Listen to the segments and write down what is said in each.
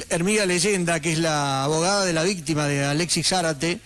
Hermida Leyenda, que es la abogada de la víctima de Alexis Zárate,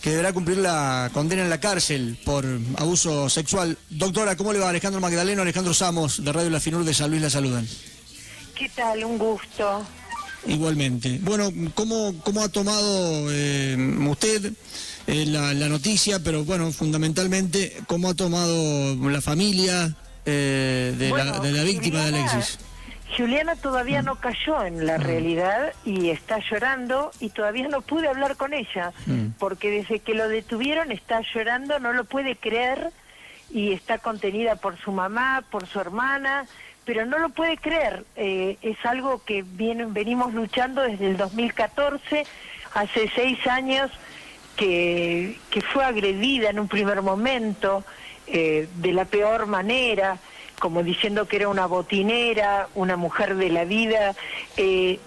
que deberá cumplir la condena en la cárcel por abuso sexual. Doctora, ¿cómo le va? Alejandro Magdaleno, Alejandro Samos, de Radio La Finur de San Luis, la saludan. ¿Qué tal? Un gusto. Igualmente. Bueno, ¿cómo ha tomado usted la noticia, pero bueno, fundamentalmente, cómo ha tomado la familia de la víctima de Alexis? Juliana todavía no cayó en la realidad y está llorando, y todavía no pude hablar con ella, porque desde que lo detuvieron está llorando, no lo puede creer, y está contenida por su mamá, por su hermana, pero no lo puede creer. Es algo que venimos luchando desde el 2014, hace 6 años que fue agredida en un primer momento, de la peor manera, como diciendo que era una botinera, una mujer de la vida,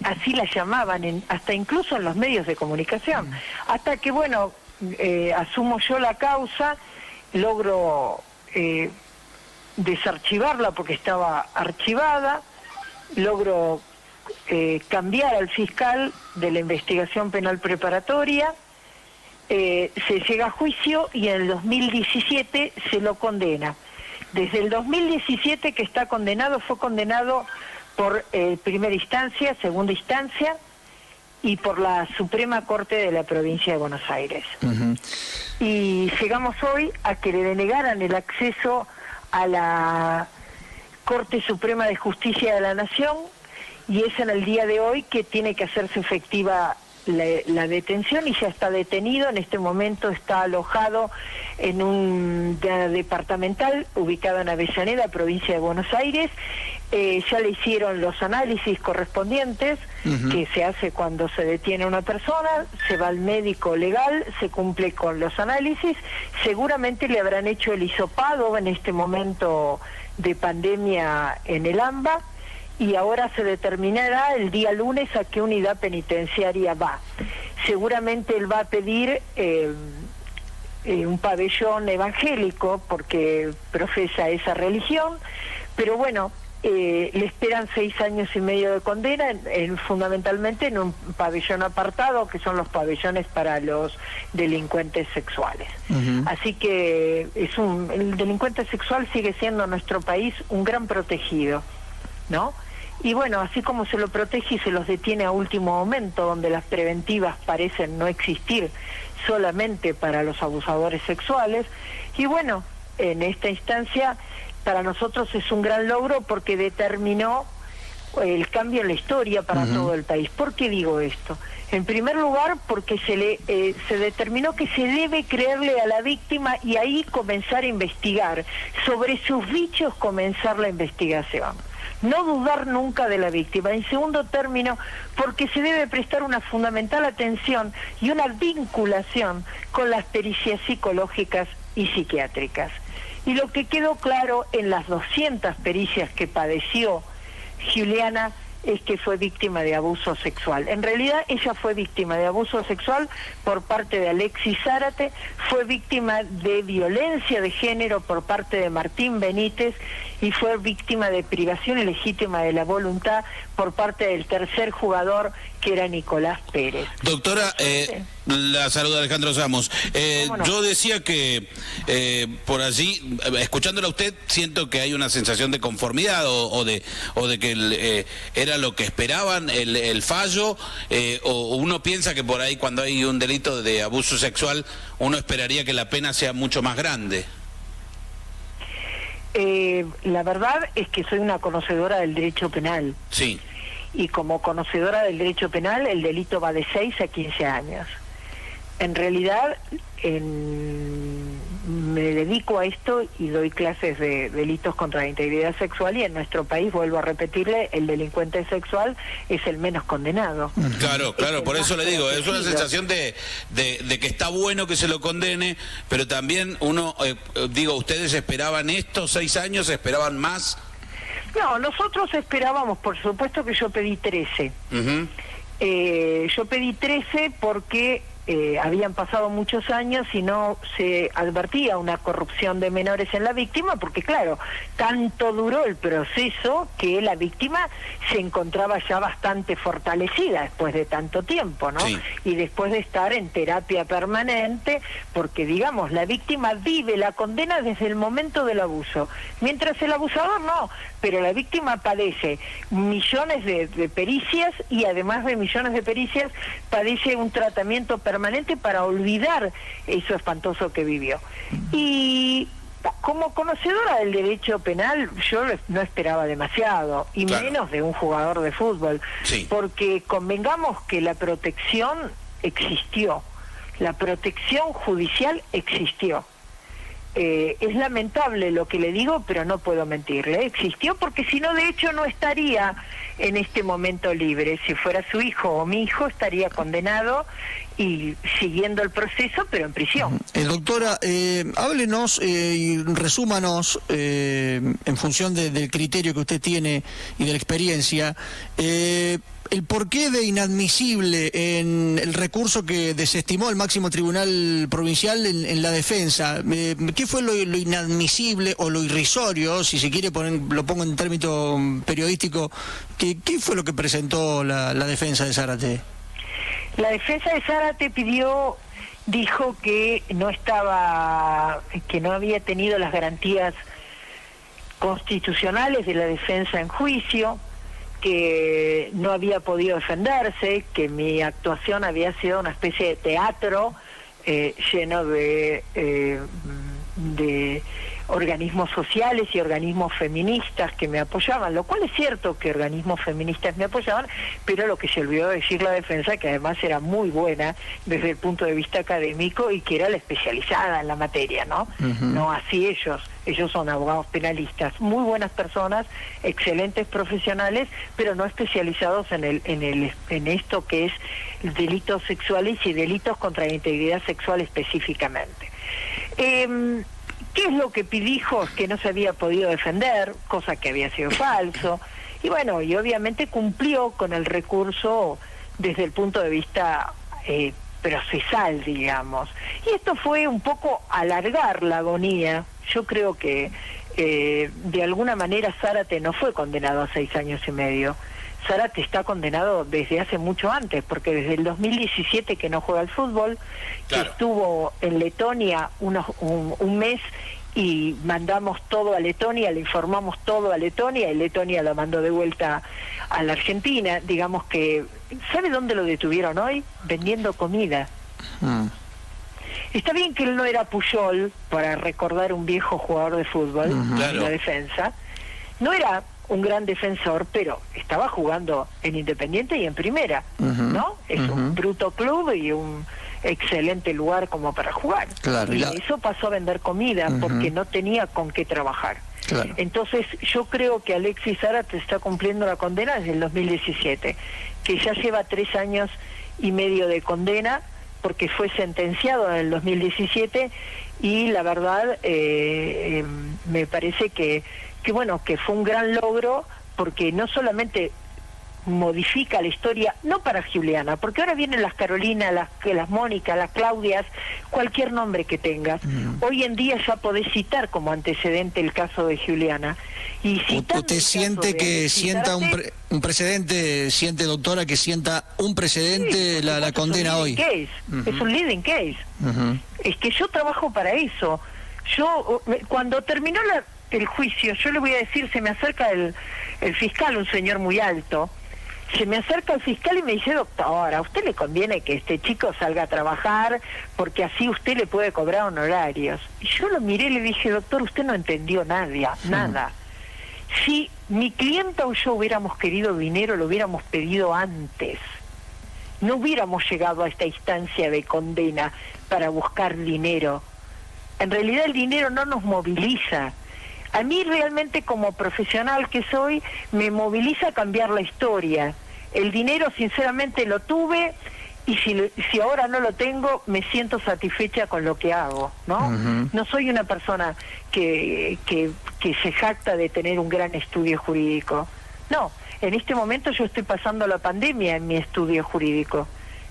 así la llamaban, hasta incluso en los medios de comunicación. Hasta que, bueno, asumo yo la causa, logro desarchivarla porque estaba archivada, logro cambiar al fiscal de la investigación penal preparatoria, se llega a juicio y en el 2017 se lo condena. Desde el 2017 que está condenado, fue condenado por primera instancia, segunda instancia y por la Suprema Corte de la Provincia de Buenos Aires. Y llegamos hoy a que le denegaran el acceso a la Corte Suprema de Justicia de la Nación, y es en el día de hoy que tiene que hacerse efectiva la detención, y ya está detenido. En este momento está alojado en un departamental ubicado en Avellaneda, provincia de Buenos Aires. Ya le hicieron los análisis correspondientes que se hace cuando se detiene a una persona, se va al médico legal, se cumple con los análisis, seguramente le habrán hecho el hisopado en este momento de pandemia en el AMBA, y ahora se determinará el día lunes a qué unidad penitenciaria va. Seguramente él va a pedir un pabellón evangélico porque profesa esa religión, pero bueno, le esperan 6 años y medio de condena, fundamentalmente en un pabellón apartado, que son los pabellones para los delincuentes sexuales. Así que el delincuente sexual sigue siendo en nuestro país un gran protegido, ¿no? Y bueno, así como se lo protege y se los detiene a último momento, donde las preventivas parecen no existir solamente para los abusadores sexuales, y bueno, en esta instancia para nosotros es un gran logro porque determinó el cambio en la historia para todo el país. ¿Por qué digo esto? En primer lugar, porque se determinó que se debe creerle a la víctima y ahí comenzar a investigar. Sobre sus dichos comenzar la investigación. No dudar nunca de la víctima. En segundo término, porque se debe prestar una fundamental atención y una vinculación con las pericias psicológicas y psiquiátricas. Y lo que quedó claro en las 200 pericias que padeció Juliana es que fue víctima de abuso sexual. En realidad ella fue víctima de abuso sexual por parte de Alexis Zárate, fue víctima de violencia de género por parte de Martín Benítez y fue víctima de privación ilegítima de la voluntad por parte del tercer jugador, que era Nicolás Pérez. Doctora, la saluda Alejandro Samos. No? Yo decía que por allí, escuchándola a usted, siento que hay una sensación de conformidad o de que era lo que esperaban el fallo, o uno piensa que por ahí cuando hay un delito de abuso sexual uno esperaría que la pena sea mucho más grande. La verdad es que soy una conocedora del derecho penal. Sí. Y como conocedora del derecho penal, el delito va de 6 a 15 años. En realidad, me dedico a esto y doy clases de delitos contra la integridad sexual, y en nuestro país, vuelvo a repetirle, el delincuente sexual es el menos condenado. Claro, por eso le digo, es una sensación de que está bueno que se lo condene, pero también uno, ¿ustedes esperaban estos 6 años, esperaban más? No, nosotros esperábamos, por supuesto que yo pedí 13. Yo pedí 13 porque habían pasado muchos años y no se advertía una corrupción de menores en la víctima, porque claro, tanto duró el proceso que la víctima se encontraba ya bastante fortalecida después de tanto tiempo, ¿no? Sí. Y después de estar en terapia permanente, porque digamos, la víctima vive la condena desde el momento del abuso, mientras el abusador no, pero la víctima padece millones de pericias y además de millones de pericias padece un tratamiento permanente para olvidar eso espantoso que vivió. Y como conocedora del derecho penal, yo no esperaba demasiado, y claro, menos de un jugador de fútbol, sí, porque convengamos que la protección existió, la protección judicial existió. Es lamentable lo que le digo, pero no puedo mentirle. Existió porque si no, de hecho, no estaría en este momento libre. Si fuera su hijo o mi hijo, estaría condenado y siguiendo el proceso, pero en prisión. Doctora, háblenos y resúmanos, en función del criterio que usted tiene y de la experiencia, el porqué de inadmisible en el recurso que desestimó el máximo tribunal provincial en la defensa. ¿Qué fue lo inadmisible o lo irrisorio, si se quiere lo pongo en término periodístico, qué fue lo que presentó la defensa de Zárate? La defensa de Zárate dijo que no había tenido las garantías constitucionales de la defensa en juicio, que no había podido defenderse, que mi actuación había sido una especie de teatro lleno de organismos sociales y organismos feministas que me apoyaban, lo cual es cierto que organismos feministas me apoyaban, pero lo que se olvidó decir la defensa, que además era muy buena desde el punto de vista académico y que era la especializada en la materia, ¿no? Uh-huh. No así ellos son abogados penalistas, muy buenas personas, excelentes profesionales, pero no especializados en esto que es delitos sexuales y delitos contra la integridad sexual específicamente. ¿Qué es lo que dijo? Que no se había podido defender, cosa que había sido falso, y bueno, y obviamente cumplió con el recurso desde el punto de vista procesal, digamos. Y esto fue un poco alargar la agonía. Yo creo que de alguna manera Zárate no fue condenado a 6 años y medio. Zárate está condenado desde hace mucho antes, porque desde el 2017 que no juega al fútbol, claro, que estuvo en Letonia un mes y mandamos todo a Letonia, le informamos todo a Letonia y Letonia lo mandó de vuelta a la Argentina. Digamos que, ¿sabe dónde lo detuvieron hoy? Vendiendo comida. Está bien que él no era Puyol, para recordar un viejo jugador de fútbol, en la defensa, no era un gran defensor, pero estaba jugando en Independiente y en Primera, ¿no? Es un bruto club y un excelente lugar como para jugar. Claro, y eso pasó a vender comida porque no tenía con qué trabajar. Claro. Entonces yo creo que Alexis Zárate está cumpliendo la condena desde el 2017, que ya lleva 3 años y medio de condena, porque fue sentenciado en el 2017 y la verdad me parece que bueno, que fue un gran logro, porque no solamente modifica la historia, no para Giuliana, porque ahora vienen las Carolinas, las Mónicas, las Claudias, cualquier nombre que tengas. Hoy en día ya podés citar como antecedente el caso de Giuliana. Y ¿usted siente que sienta un precedente, siente, doctora, que sienta un precedente la condena hoy? Es un leading case. Es que yo trabajo para eso. Yo, cuando terminó el juicio, yo le voy a decir, se me acerca el fiscal, un señor muy alto, se me acerca el fiscal y me dice: doctora, a usted le conviene que este chico salga a trabajar porque así usted le puede cobrar honorarios. Y yo lo miré y le dije: doctor, usted no entendió nada. Si mi clienta o yo hubiéramos querido dinero, lo hubiéramos pedido antes. No hubiéramos llegado a esta instancia de condena para buscar dinero. En realidad el dinero no nos moviliza. A mí realmente, como profesional que soy, me moviliza cambiar la historia. El dinero sinceramente lo tuve, y si ahora no lo tengo, me siento satisfecha con lo que hago, ¿no? No soy una persona que se jacta de tener un gran estudio jurídico. No, en este momento yo estoy pasando la pandemia en mi estudio jurídico.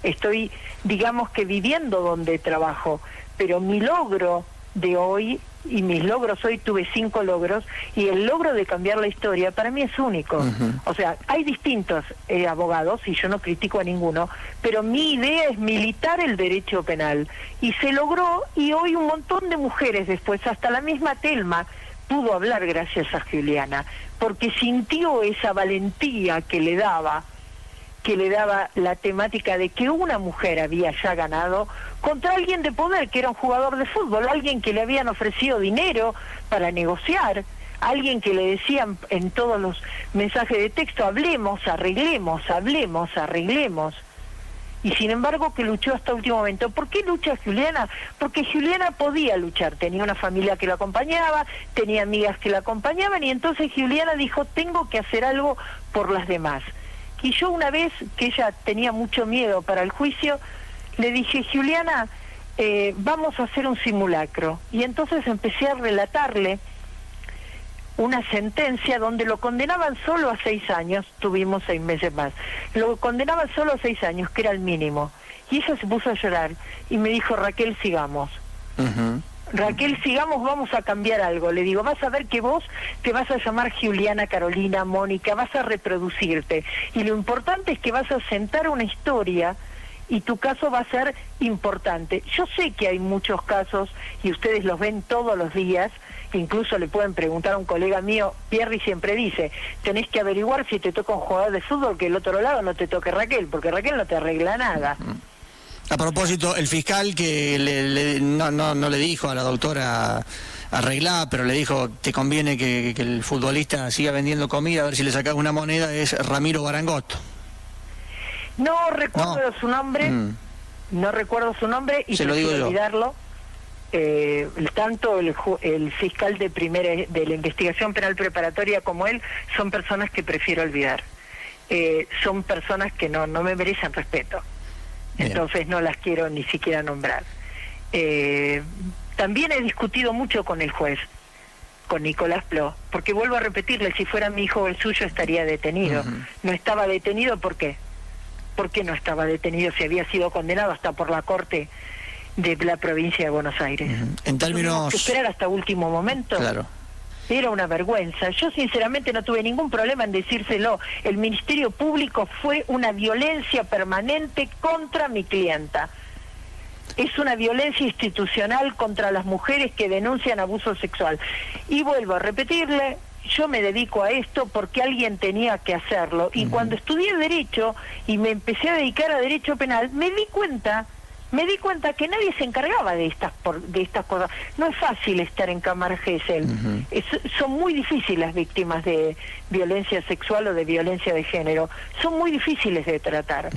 estoy, digamos que viviendo donde trabajo, pero mi logro de hoy, y mis logros hoy, tuve 5 logros, y el logro de cambiar la historia para mí es único. O sea, hay distintos abogados, y yo no critico a ninguno, pero mi idea es militar el derecho penal, y se logró, y hoy un montón de mujeres después, hasta la misma Telma, pudo hablar gracias a Juliana, porque sintió esa valentía que le daba la temática de que una mujer había ya ganado contra alguien de poder, que era un jugador de fútbol, alguien que le habían ofrecido dinero para negociar, alguien que le decían en todos los mensajes de texto, hablemos, arreglemos, hablemos, arreglemos. Y sin embargo que luchó hasta el último momento. ¿Por qué lucha Juliana? Porque Juliana podía luchar, tenía una familia que la acompañaba, tenía amigas que la acompañaban, y entonces Juliana dijo, tengo que hacer algo por las demás. Y yo una vez, que ella tenía mucho miedo para el juicio, le dije, Juliana, vamos a hacer un simulacro. Y entonces empecé a relatarle una sentencia donde lo condenaban solo a 6 años, tuvimos 6 meses más, lo condenaban solo a 6 años, que era el mínimo. Y ella se puso a llorar y me dijo, Raquel, sigamos. Raquel, sigamos, vamos a cambiar algo. Le digo, vas a ver que vos te vas a llamar Juliana, Carolina, Mónica, vas a reproducirte. Y lo importante es que vas a sentar una historia y tu caso va a ser importante. Yo sé que hay muchos casos, y ustedes los ven todos los días, incluso le pueden preguntar a un colega mío, Pierri siempre dice, tenés que averiguar si te toca un jugador de fútbol que el otro lado no te toque Raquel, porque Raquel no te arregla nada. A propósito, el fiscal que no le dijo a la doctora arreglá, pero le dijo, te conviene que el futbolista siga vendiendo comida, a ver si le sacás una moneda, es Ramiro Barangot. No recuerdo su nombre, no recuerdo su nombre, y se lo digo yo. Olvidarlo. Tanto el fiscal de la investigación penal preparatoria como él son personas que prefiero olvidar. Son personas que no me merecen respeto. Bien. Entonces no las quiero ni siquiera nombrar. También he discutido mucho con el juez, con Nicolás Pló, porque vuelvo a repetirle, si fuera mi hijo o el suyo estaría detenido. No estaba detenido, ¿por qué? ¿Por qué no estaba detenido si había sido condenado hasta por la Corte de la provincia de Buenos Aires? En términos... ¿Tuvimos que esperar hasta último momento? Claro. Era una vergüenza. Yo sinceramente no tuve ningún problema en decírselo. El Ministerio Público fue una violencia permanente contra mi clienta. Es una violencia institucional contra las mujeres que denuncian abuso sexual. Y vuelvo a repetirle, yo me dedico a esto porque alguien tenía que hacerlo. Y cuando estudié Derecho y me empecé a dedicar a Derecho Penal, me di cuenta que nadie se encargaba de estas cosas. No es fácil estar en Cámara Gesell. Son muy difíciles las víctimas de violencia sexual o de violencia de género. Son muy difíciles de tratar.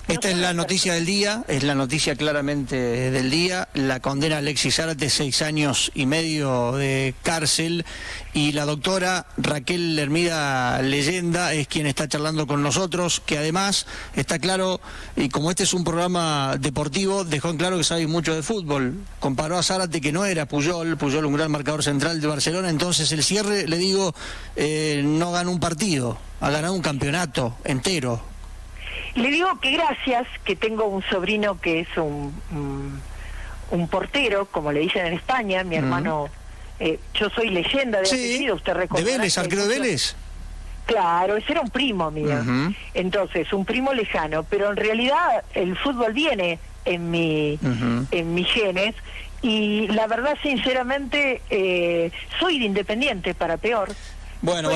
Esta es la noticia del día, es la noticia claramente del día, la condena a Alexis Zárate, 6 años y medio de cárcel, y la doctora Raquel Hermida Leyenda es quien está charlando con nosotros, que además está claro, y como este es un programa deportivo, dejó en claro que sabe mucho de fútbol. Comparó a Zárate, que no era Puyol un gran marcador central de Barcelona, entonces el cierre, le digo, no ganó un partido, ha ganado un campeonato entero. Le digo que gracias, que tengo un sobrino que es un portero, como le dicen en España, mi hermano, yo soy Leyenda de apellido, usted recordará. ¿De Vélez, arquero de Vélez? Claro, ese era un primo mío, entonces, un primo lejano, pero en realidad el fútbol viene en mis genes, y la verdad, sinceramente, soy de Independiente, para peor. Bueno,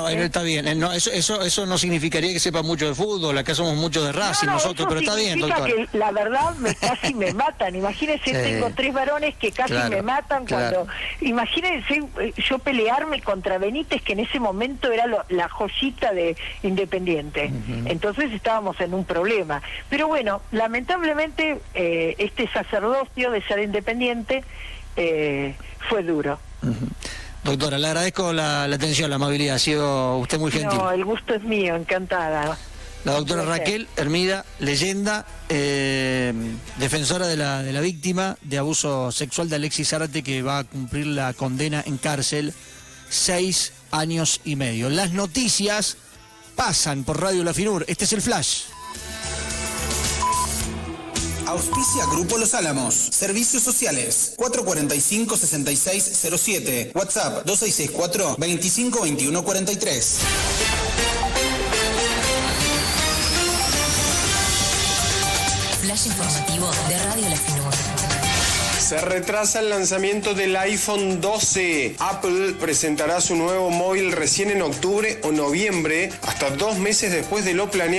está bien. No, eso no significaría que sepa mucho de fútbol. Acá somos muchos de Racing nosotros, pero está bien, doctor. Que la verdad casi me matan. Imagínense, tengo 3 varones que casi me matan cuando... Imagínense yo pelearme contra Benítez, que en ese momento era la joyita de Independiente. Entonces estábamos en un problema. Pero bueno, lamentablemente este sacerdocio de ser Independiente fue duro. Doctora, le agradezco la atención, la amabilidad, ha sido usted muy gentil. No, el gusto es mío, encantada. La doctora Raquel Hermida Leyenda, defensora de la víctima de abuso sexual de Alexis Zárate, que va a cumplir la condena en cárcel, 6 años y medio. Las noticias pasan por Radio La Finur. Este es el Flash. Auspicia Grupo Los Álamos. Servicios sociales. 445-6607. WhatsApp 2664-252143. Flash informativo de Radio La Finur. Se retrasa el lanzamiento del iPhone 12. Apple presentará su nuevo móvil recién en octubre o noviembre, hasta 2 meses después de lo planeado.